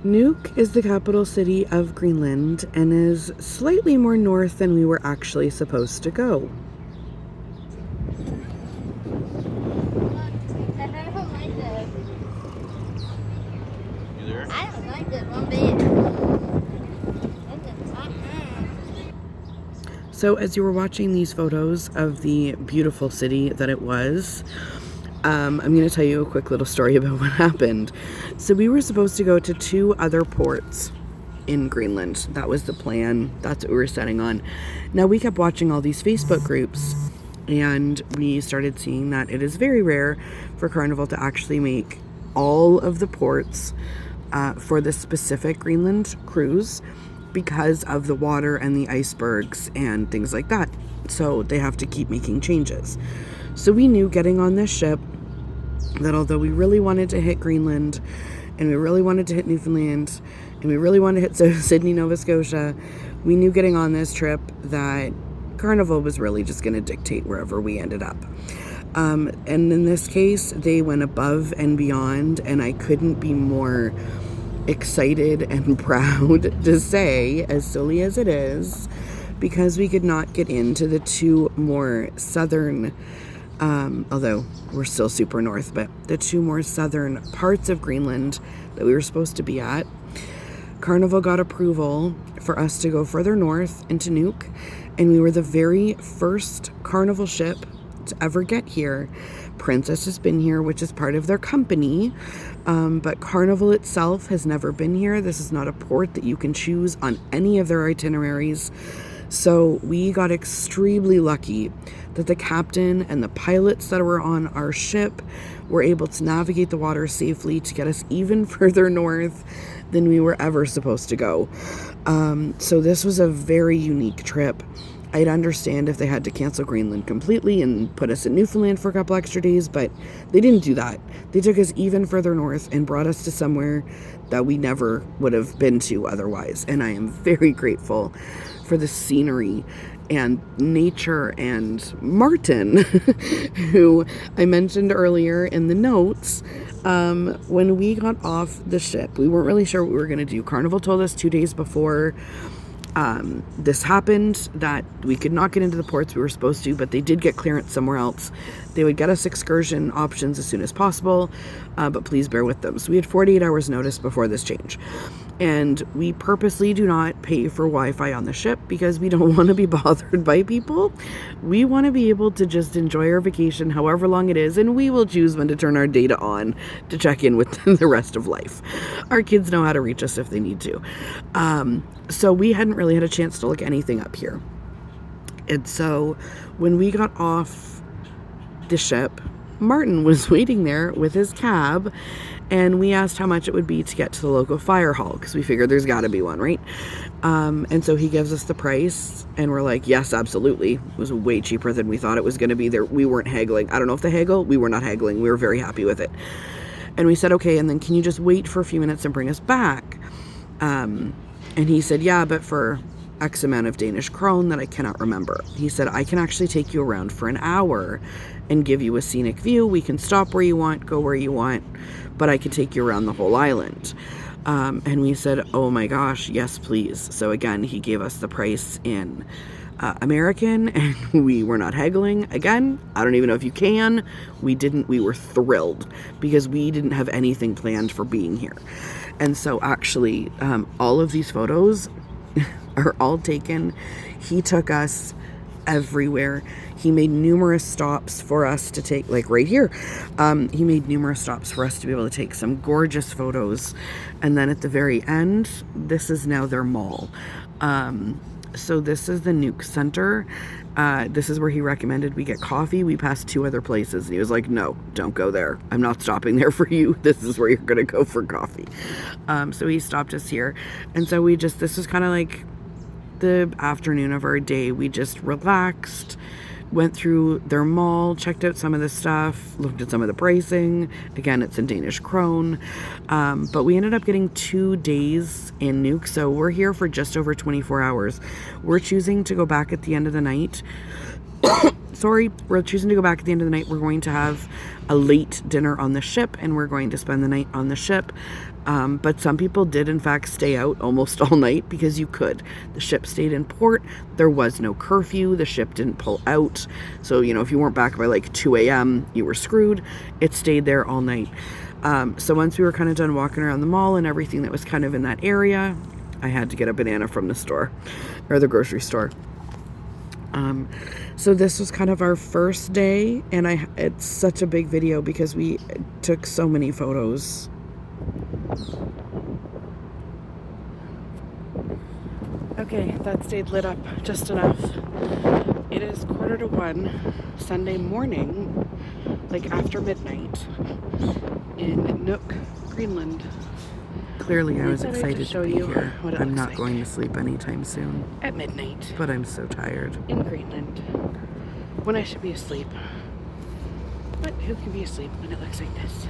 Nuuk is the capital city of Greenland and is slightly more north than we were actually supposed to go. I don't like this. You there? I don't like this one bit. So as you were watching these photos of the beautiful city that it was, I'm going to tell you a quick little story about what happened. So we were supposed to go to 2 other ports in Greenland. That was the plan. That's what we were setting on. Now we kept watching all these Facebook groups, and we started seeing that it is very rare for Carnival to actually make all of the ports for the specific Greenland cruise because of the water and the icebergs and things like that. So they have to keep making changes. So we knew getting on this ship that although we really wanted to hit Greenland and we really wanted to hit Newfoundland and we really wanted to hit Sydney, Nova Scotia, we knew getting on this trip that Carnival was really just going to dictate wherever we ended up. And in this case, they went above and beyond, and I couldn't be more excited and proud to say, as silly as it is, because we could not get into the 2 more southern, although we're still super north, but the 2 more southern parts of Greenland that we were supposed to be at. Carnival got approval for us to go further north into Nuuk, and we were the very first Carnival ship to ever get here. Princess has been here, which is part of their company, but Carnival itself has never been here. This is not a port that you can choose on any of their itineraries. So we got extremely lucky that the captain and the pilots that were on our ship were able to navigate the water safely to get us even further north than we were ever supposed to go. So this was a very unique trip. I'd understand if they had to cancel Greenland completely and put us in Newfoundland for a couple extra days, but they didn't do that. They took us even further north and brought us to somewhere that we never would have been to otherwise. And I am very grateful for the scenery and nature and Martin, who I mentioned earlier in the notes. When we got off the ship, we weren't really sure what we were going to do. Carnival told us 2 days before this happened that we could not get into the ports we were supposed to, but they did get clearance somewhere else. They would get us excursion options as soon as possible, but please bear with them. So we had 48 hours notice before this change. And we purposely do not pay for Wi-Fi on the ship because we don't want to be bothered by people. We want to be able to just enjoy our vacation however long it is, and we will choose when to turn our data on to check in with the rest of life. Our kids know how to reach us if they need to. So we hadn't really had a chance to look anything up here. And so when we got off the ship, Martin was waiting there with his cab, and we asked how much it would be to get to the local fire hall because we figured there's got to be one, right? And so he gives us the price, and we're like, yes, absolutely. It was way cheaper than we thought it was going to be. There, we weren't haggling. I don't know if they haggle. We were not haggling. We were very happy with it. And we said, okay, and then can you just wait for a few minutes and bring us back? And he said, yeah, but for X amount of Danish krone that I cannot remember. He said, I can actually take you around for an hour and give you a scenic view. We can stop where you want, go where you want, but I can take you around the whole island. And we said, oh my gosh, yes, please. So again, he gave us the price in American, and we were not haggling. Again, I don't even know if you can. We didn't. We were thrilled because we didn't have anything planned for being here. And so actually, all of these photos are all taken. He took us everywhere. He made numerous stops for us to take, like right here. He made numerous stops for us to be able to take some gorgeous photos. And then at the very end, this is now their mall. So this is the Nuuk Center. This is where he recommended we get coffee. We passed 2 other places, and he was like, no, don't go there. I'm not stopping there for you. This is where you're going to go for coffee. So he stopped us here. And so this was kind of like the afternoon of our day. We just relaxed, went through their mall, checked out some of the stuff, looked at some of the pricing. Again, it's in Danish krone. But we ended up getting 2 days in Nuuk, so we're here for just over 24 hours. We're choosing to go back at the end of the night. We're choosing to go back at the end of the night. We're going to have a late dinner on the ship, and we're going to spend the night on the ship. But some people did in fact stay out almost all night because you could. The ship stayed in port. There was no curfew. The ship didn't pull out. So, you know, if you weren't back by like 2 a.m., you were screwed. It stayed there all night. So once we were kind of done walking around the mall and everything that was kind of in that area, I had to get a banana from the store or the grocery store. So this was kind of our first day, and it's such a big video because we took so many photos. Okay, that stayed lit up just enough. It is 1:45 Sunday morning, like after midnight, in Nuuk, Greenland. Clearly I was excited to be here. I'm not going to sleep anytime soon. At midnight. But I'm so tired. In Greenland. When I should be asleep. But who can be asleep when it looks like this?